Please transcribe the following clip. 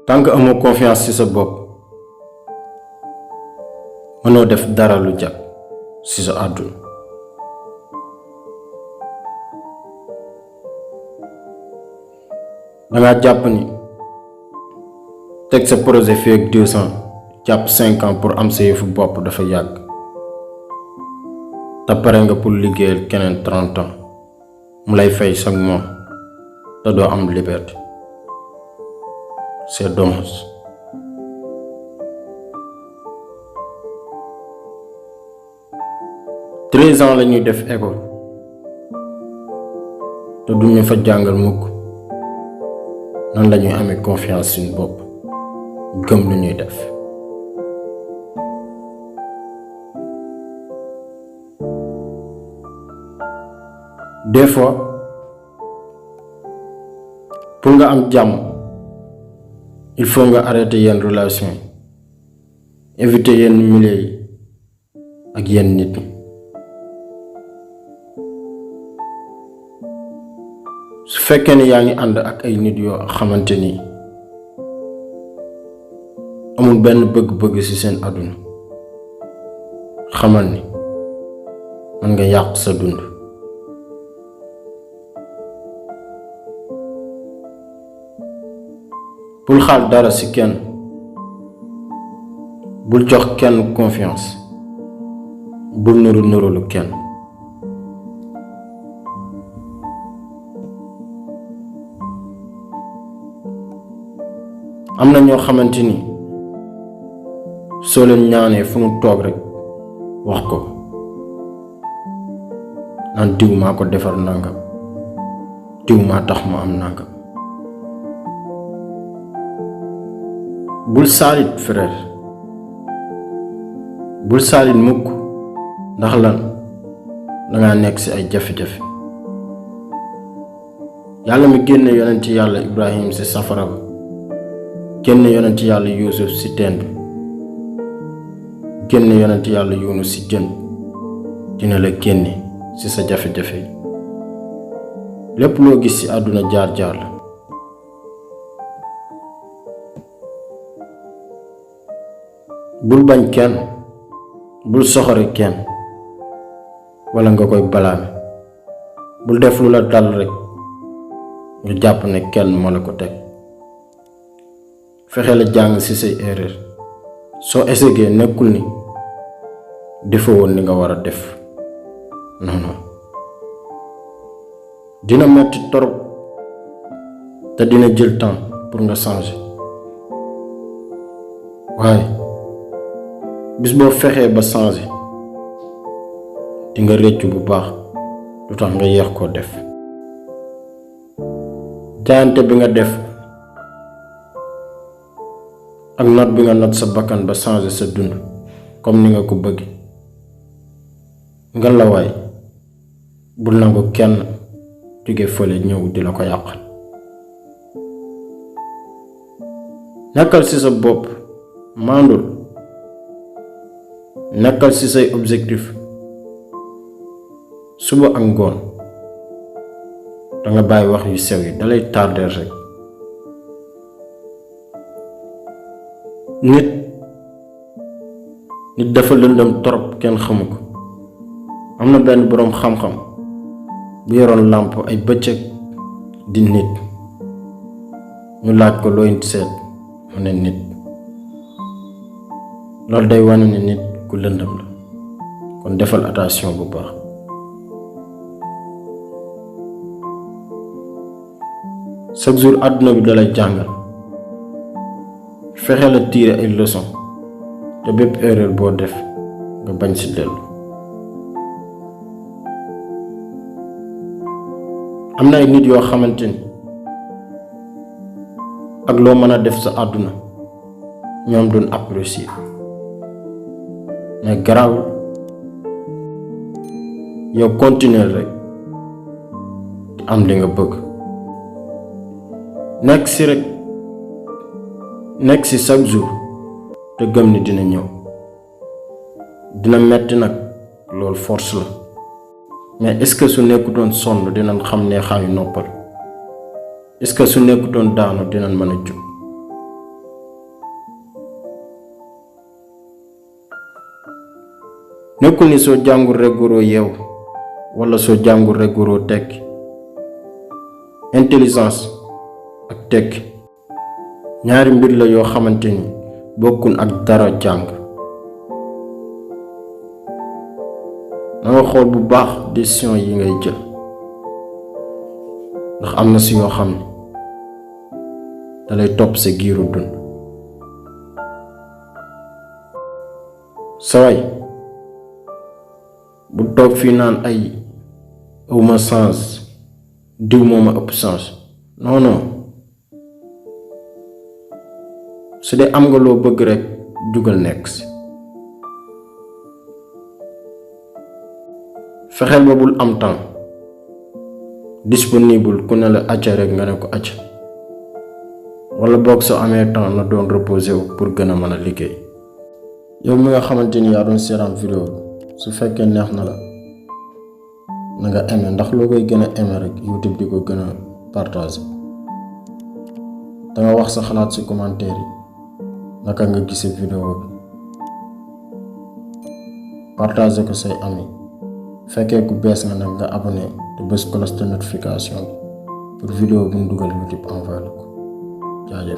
tant que amoo confiance ci sa bopp mënoo def dara lu jag ci sa àdduna. danga jàpp ni teg sa projet fii ak 2 ans jàpp 5 ans pour am sa yëfu bopp dafa yàgg te pare nga pour liggéeyal keneen 30 ans mu lay fay chaque mois te doo am liberté. C'est dommage. Treize ans la ñuy def école te duñu fa jàngal mukk nan la ñuy amee confiance suñu bopp gëm lu ñuy def. Des fois pour nga am jàmm il faut nga arrêter yenn relation yi éviter yenn milieu yi ak yenn nit ñi. su fekkee ni yaa ngi ànd ak ay nit yoo xamante ni amul benn bëgg-bëgg ci seen àdduna xamal ni mën nga yàq sa dund. bul xaar dara ci kenn bul jox kenn confiance bul nuru kenn. am na ñoo xamante ni soo leen ñaanee fu nu toog rekk wax ko naan diw maa ko defar nangam diw maa tax ma am nangam. bul saalit frère bul saalit mukk ndax lan danga nekk ci ay jafe-jafe. yàlla mi génne yonent yàlla Ibrahim ci safara ba génne yonent yàlla Yuusuf ci teen bi génne yonent yàlla Yunus ci jën dina la génne ci sa jafe-jafe yi. lépp loo gis ci àdduna jaar-jaar la. bul bañ kenn bul soxore kenn walla nga koy balaame. bul def lu la dal rekk nga jàpp ne kenn moo la ko teg. fexe la jàng ci say erreur soo essayé nekkul ni defoo woon li nga war a def non dina metti torop te dina jël temps pour nga changer waaye bis boo fexee ba changer di nga réccu bu baax lu tax nga yéex koo def. jaayante bi nga def ak not bi nga not sa bakkan ba changer sa dund comme ni nga ko bëgg nga la waay bul nangu kenn jóge fële ñëw di la ko yàqal. nekkal ci sa bopp maandul nekkal ci say objectif suba ak ngoon danga bàyyi wax yu sew yi dalay tarder rekk. nit dafa lëndëm torop kenn xamu ko. am na benn boroom xam-xam bu yoroon làmp ay bëccëg di nit ñu laaj ko looy seet mu ne nit. loolu day wane ne nit ku lëndëm la kon defal attention bu baax. chaque jour àdduna bi dalay jàngal fexe la tirer ay leçons te bépp erreur boo def nga bañ ci dellu. am na ay nit yoo xamante ni ak loo mën a def sa àdduna ñoom duñ apprécier mais garaawul yow continuer rek di am li nga bëgg. nekk ci chaque jour te gëm ni dina ñëw. dina metti nag loolu force la mais est-ce que su nekkutoon sonn dinañ xam ne xaayu noppal est-ce que su nekkutoon daanu dinañ mën a jóg nekkul ni soo jàngul rek waroo yeew wala soo jàngul rek waroo tekki. Intelligence ak tekki ñaari mbir la yoo xamante ni bokkul ak dara jàng. na nga xool bu baax décision yi ngay jël ndax am na si yoo xam ne dalay topp sa giiru dund. saway bu toog fii naan ay awma sens diw moo ma ëpp sens. non non, su dee am nga loo bëgg rek jugal nekk si. fexeel ba bul am temps disponible ku ne la acca rek nga ne ko acca, wala boog soo amee temps na doon reposé wu pour gën a mën a liggéey. yow mi nga xamante ni yaa doon seetaan vidéo su fekkee neex na la na nga aimé, ndax loo koy gën a aimé rek YouTube di ko gën a partage. danga wax sa xalaat ci commentaire yi naka nga gisee vidéo bi, partage ko say ami. fekkee ku bees nga nag nga abonné te bës cloche de notification bi pour vidéo bu ñu dugal YouTube envoyé la ko. jaajëf.